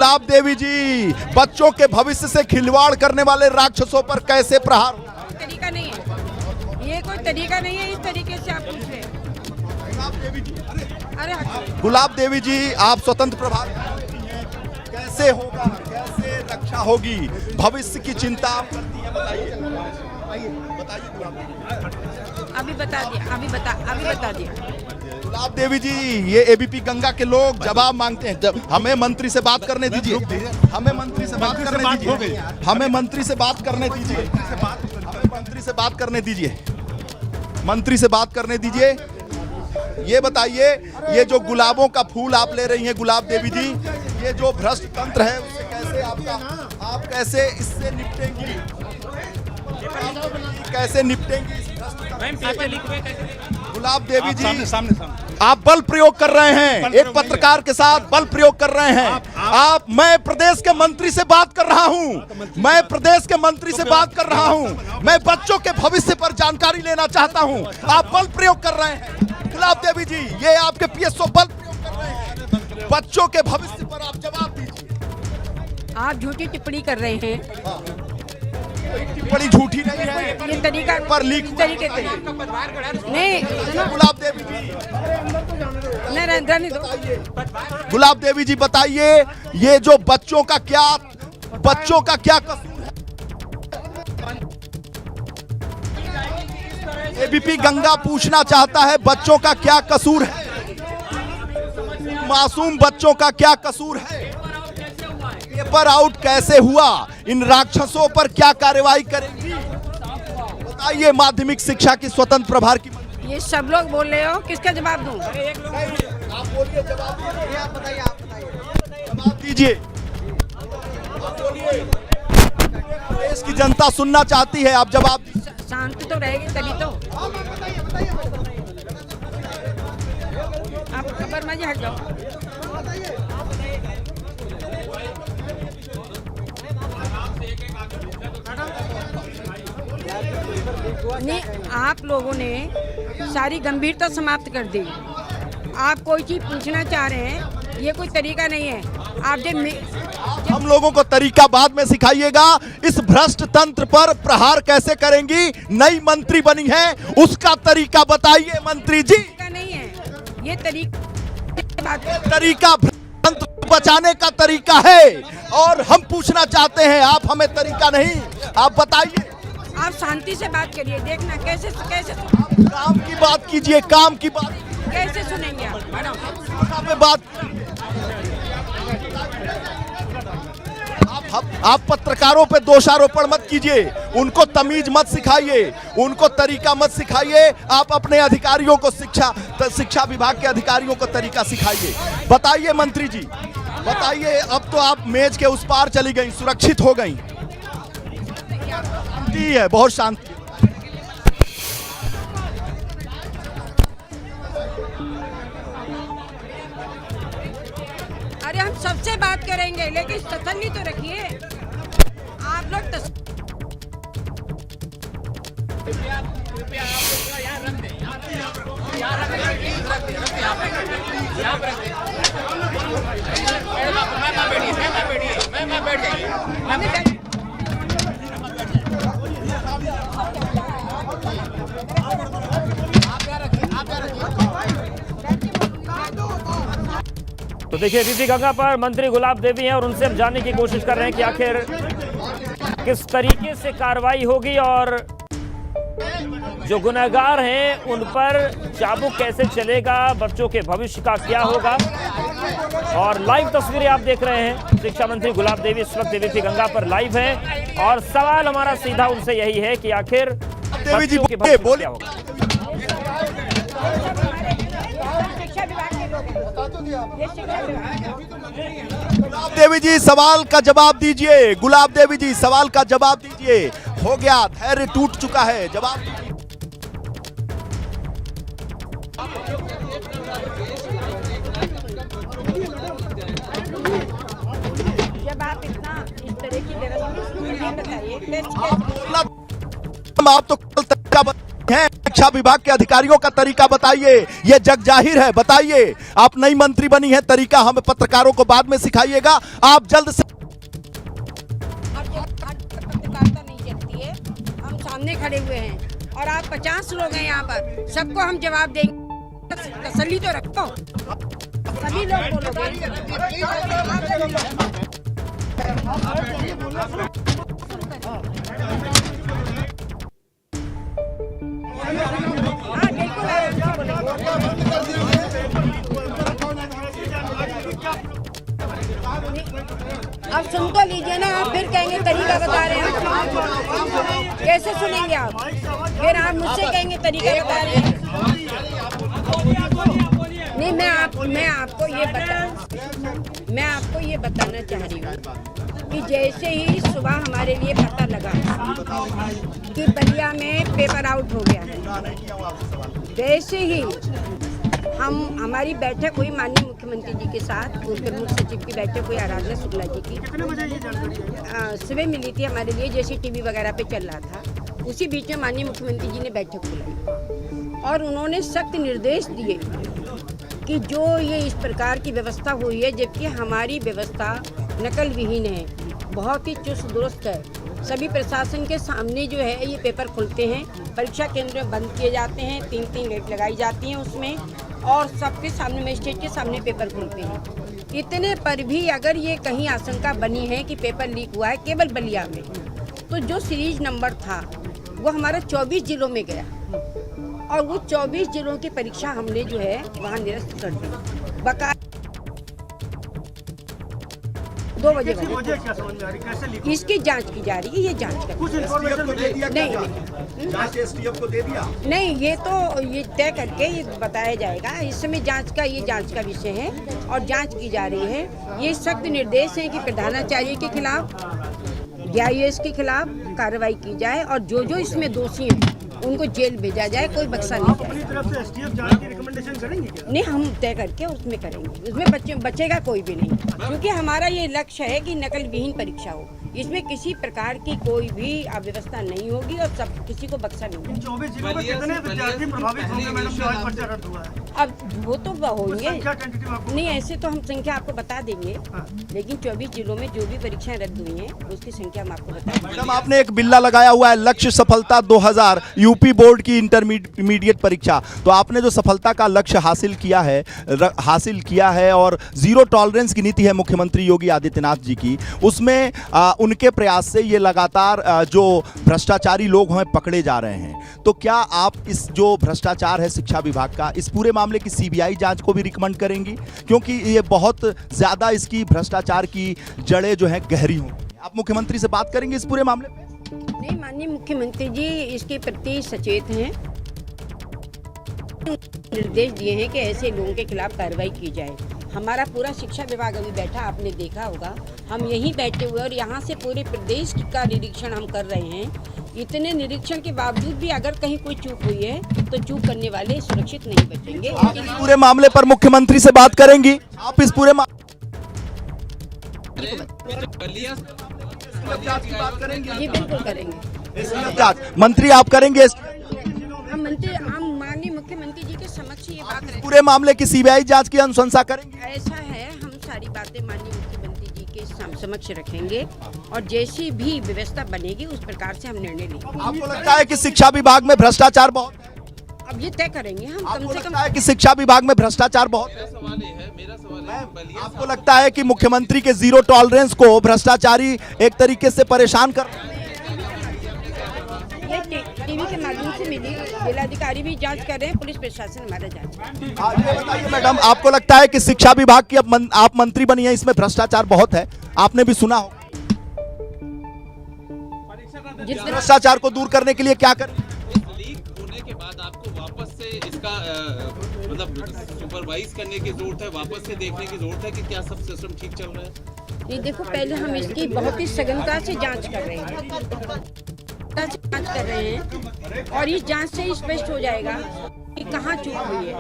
गुलाब देवी जी, बच्चों के भविष्य से खिलवाड़ करने वाले राक्षसों पर कैसे प्रहार? तरीका नहीं है, ये कोई तरीका नहीं है। इस तरीके से आप पूछ रहे हैं। अरे गुलाब देवी जी, आप स्वतंत्र प्रभार कैसे होगा, कैसे रक्षा होगी, भविष्य की चिंता आप करती हैं, बताइए गुलाब देवी। अभी बता दिया। गुलाब देवी जी, ये एबीपी गंगा के लोग जवाब मांगते हैं। हमें मंत्री से बात करने दीजिए, हमें मंत्री से बात करने दीजिए, हमें मंत्री से बात करने दीजिए, हमें मंत्री से बात करने दीजिए, मंत्री से बात करने दीजिए। ये बताइए, ये जो गुलाबों का फूल आप ले रही हैं गुलाब देवी जी, ये जो भ्रष्ट तंत्र है उससे कैसे आप कैसे इससे निपटेंगी, कैसे निपटेंगी इस भ्रष्ट? गुलाब देवी जी, सामने आप बल प्रयोग कर रहे हैं, एक पत्रकार के साथ बल प्रयोग कर रहे हैं। मैं प्रदेश के मंत्री से बात कर रहा हूं, मैं प्रदेश के मंत्री से बात कर रहा हूं, मैं बच्चों के भविष्य पर जानकारी लेना चाहता हूं। आप बल प्रयोग कर रहे हैं गुलाब देवी जी, ये आपके पीएसओ बल प्रयोग कर रहे हैं। बच्चों के भविष्य पर आप जवाब दीजिए। आप झूठी टिप्पणी कर रहे हैं। टिप्पणी झूठी नहीं है, ये तरीका पर लीक तरीके से नहीं। गुलाब देवी जी, नहीं रहने दो। गुलाब देवी जी बताइए, ये जो बच्चों का क्या कसूर है? एबीपी गंगा पूछना चाहता है, बच्चों का क्या कसूर है, मासूम बच्चों का क्या कसूर है, पेपर आउट कैसे हुआ, इन राक्षसों पर क्या कार्रवाई करेंगी, बताइए। माध्यमिक शिक्षा की स्वतंत्र प्रभार की ये सब लोग बोल रहे हो, किसका जवाब दूं? आप बोलिए, जवाब दीजिए, देश की जनता सुनना चाहती है, आप जवाब दीजिए। शांति तो रहेगी तभी तो। आप खबर में हट जाओ। नहीं, आप लोगों ने सारी गंभीरता समाप्त कर दी। आप कोई चीज पूछना चाह रहे हैं, ये कोई तरीका नहीं है। आप जब हम लोगों को तरीका बाद में सिखाइएगा। इस भ्रष्ट तंत्र पर प्रहार कैसे करेंगी? नई मंत्री बनी है, उसका तरीका बताइए मंत्री जी। नहीं है ये तरीका तंत्र बचाने का तरीका है, और हम पूछना चाहते हैं, आप हमें तरीका नहीं, आप बताइए। आप शांति से बात करिए, देखना कैसे काम की बात कीजिए, काम की बात कैसे सुनेंगे आप? बात आप पत्रकारों पे दोषारोपण मत कीजिए, उनको तमीज मत सिखाइए, उनको तरीका मत सिखाइए। आप अपने अधिकारियों को शिक्षा विभाग के अधिकारियों को तरीका सिखाइए। बताइए मंत्री जी, बताइए। अब तो आप मेज के उस पार चली गई, सुरक्षित हो गई। शांति है, बहुत शांति। अरे हम सबसे बात करेंगे, लेकिन तसल्ली तो रखिए। आप लोग तो देखिए, एबीपी गंगा पर मंत्री गुलाब देवी हैं और उनसे हम जानने की कोशिश कर रहे हैं कि आखिर किस तरीके से कार्रवाई होगी और जो गुनहगार हैं उन पर चाबुक कैसे चलेगा, बच्चों के भविष्य का क्या होगा। और लाइव तस्वीरें आप देख रहे हैं, शिक्षा मंत्री गुलाब देवी इस वक्त एबीपी गंगा पर लाइव हैं और सवाल हमारा सीधा उनसे यही है कि आखिर बच्चों के भविष्य का क्या होगा। गुलाब देवी जी सवाल का जवाब दीजिए, गुलाब देवी जी सवाल का जवाब दीजिए। हो गया, धैर्य टूट चुका है, जवाब दीजिए। जब आप इतना इस तरह की व्यवस्था बताइए, आप तो कल तरीका हैं शिक्षा विभाग के अधिकारियों का तरीका बताइए, ये जग जाहिर है। बताइए, आप नई मंत्री बनी है, तरीका हमें पत्रकारों को बाद में सिखाइएगा। आप जल्द से पत्रकारिता नहीं चलती है, हम सामने खड़े हुए हैं और आप 50 लोग हैं यहाँ पर, सबको हम जवाब देंगे। तसल्ली तो रखो, सभी लोग बोलोगे। हाँ बिल्कुल आराम से बोलेंगे। आप सुन तो लीजिए ना, आप फिर कहेंगे तरीका बता रहे हैं, कैसे सुनेंगे आप? फिर आप मुझसे कहेंगे तरीका बता रहे हैं। नहीं, मैं आपको ये बताना चाह रही हूँ कि जैसे ही सुबह हमारे लिए पता लगा कि बलिया में पेपर आउट हो गया है, वैसे ही हमारी बैठक हुई माननीय मुख्यमंत्री जी के साथ, प्रमुख सचिव की बैठक हुई आराधना शुक्ला जी की। सुबह मिली थी हमारे लिए, जैसे टीवी वगैरह पे चल रहा था, उसी बीच में माननीय मुख्यमंत्री जी ने बैठक बुलाई और उन्होंने सख्त निर्देश दिए कि जो ये इस प्रकार की व्यवस्था हुई है, जबकि हमारी व्यवस्था नकल विहीन है, बहुत ही चुस्त दुरुस्त है। सभी प्रशासन के सामने जो है ये पेपर खुलते हैं, परीक्षा केंद्र बंद किए जाते हैं, 3-3 गेट लगाई जाती हैं उसमें, और सबके सामने मजिस्ट्रेट के सामने पेपर खुलते हैं। इतने पर भी अगर ये कहीं आशंका बनी है कि पेपर लीक हुआ है केवल बलिया में, तो जो सीरीज नंबर था वो हमारा 24 जिलों में गया और वो 24 जिलों की परीक्षा हमने जो है वहाँ निरस्त कर दी। बका 2 बजे इसकी जांच की जा रही है, ये जांच कर नहीं, ये तो ये तय करके ये बताया जाएगा। इस समय जांच का विषय है और जांच की जा रही है। ये सख्त निर्देश है कि प्रधानाचार्य के खिलाफ, DIS के खिलाफ कार्रवाई की जाए और जो जो इसमें दोषी हैं उनको जेल भेजा जाए, कोई बख्शा नहीं जाए। तरफ से STF जांच की रिकमेंडेशन करेंगे क्या? नहीं, हम तय करके उसमें करेंगे, उसमें बचेगा कोई भी नहीं, क्योंकि हमारा ये लक्ष्य है कि नकल विहीन परीक्षा हो, इसमें किसी प्रकार की कोई भी अव्यवस्था नहीं होगी और सब किसी को बख्शा नहीं जाएगा। 24 जिलों में कितने विद्यार्थी प्रभावित होंगे मैडम जो आज पर्चा रद्द हुआ है? अब वो तो होंगे, आपको नहीं ऐसे तो हम संख्या आपको बता देंगे, लेकिन 24 जिलों में जो भी परीक्षाएं रद्द हुई हैं उसकी संख्या हम आपको बता देंगे। मैडम, आपने एक बिल्ला लगाया हुआ है, लक्ष्य सफलता 2000 यूपी बोर्ड की इंटरमीडिएट परीक्षा, तो आपने जो सफलता का लक्ष्य हासिल किया है और जीरो टॉलरेंस की नीति है मुख्यमंत्री योगी आदित्यनाथ जी की, उसमें उनके प्रयास से ये लगातार जो भ्रष्टाचारी लोग हैं पकड़े जा रहे हैं। तो क्या आप इस जो भ्रष्टाचार है शिक्षा विभाग का, इस पूरे मामले की CBI जांच को भी रिकमेंड करेंगी, क्योंकि ये बहुत ज्यादा इसकी भ्रष्टाचार की जड़ें जो हैं गहरी होंगी। आप मुख्यमंत्री से बात करेंगे इस पूरे मामले पे? नहीं, माननीय मुख्यमंत्री जी इसके प्रति सचेत हैं, निर्देश दिए हैं कि ऐसे लोगों के खिलाफ कार्रवाई की जाए। हमारा पूरा शिक्षा विभाग अभी बैठा, आपने देखा होगा, हम यहीं बैठे हुए और यहाँ से पूरे प्रदेश का निरीक्षण हम कर रहे हैं। इतने निरीक्षण के बावजूद भी अगर कहीं कोई चूक हुई है तो चूक करने वाले सुरक्षित नहीं बचेंगे। आप इस पूरे मामले पर मुख्यमंत्री से बात करेंगी? आप इस पूरे जी बिल्कुल करेंगे। मंत्री आप करेंगे? हम माननीय मुख्यमंत्री जी के समक्ष ये बात रखेंगे। पूरे मामले की CBI जांच की अनुशंसा करेंगे? ऐसा है, हम सारी बातें माननीय मुख्यमंत्री जी के समक्ष रखेंगे और जैसी भी व्यवस्था बनेगी उस प्रकार से हम निर्णय लेंगे। आपको लगता है कि शिक्षा विभाग में भ्रष्टाचार बहुत है? अब ये तय करेंगे हम, कम से कम। लगता है कि शिक्षा विभाग में भ्रष्टाचार बहुत है? मेरा सवाल है, आपको लगता है कि मुख्यमंत्री के जीरो टॉलरेंस को भ्रष्टाचारी एक तरीके से परेशान कर रहे हैं? ये टीवी के माध्यम से मिली, जिलाधिकारी भी जांच कर रहे हैं, पुलिस प्रशासन हमारा जांच कर रहा है। ये बताइए मैडम, आपको लगता है कि शिक्षा विभाग की अब आप मंत्री बनी है, इसमें भ्रष्टाचार बहुत है? आपने भी सुना हो, भ्रष्टाचार को दूर करने के लिए क्या करें? लीक होने के बाद आपको वापस से इसका मतलब सुपरवाइज करने की जरूरत है, वापस से देखने की जरूरत है कि क्या सब सिस्टम ठीक चल रहा है? ये देखो, पहले हम इसकी बहुत ही सघनता से जांच कर रहे हैं और इस जांच से स्पष्ट हो जाएगा कि कहाँ चूक हुई है।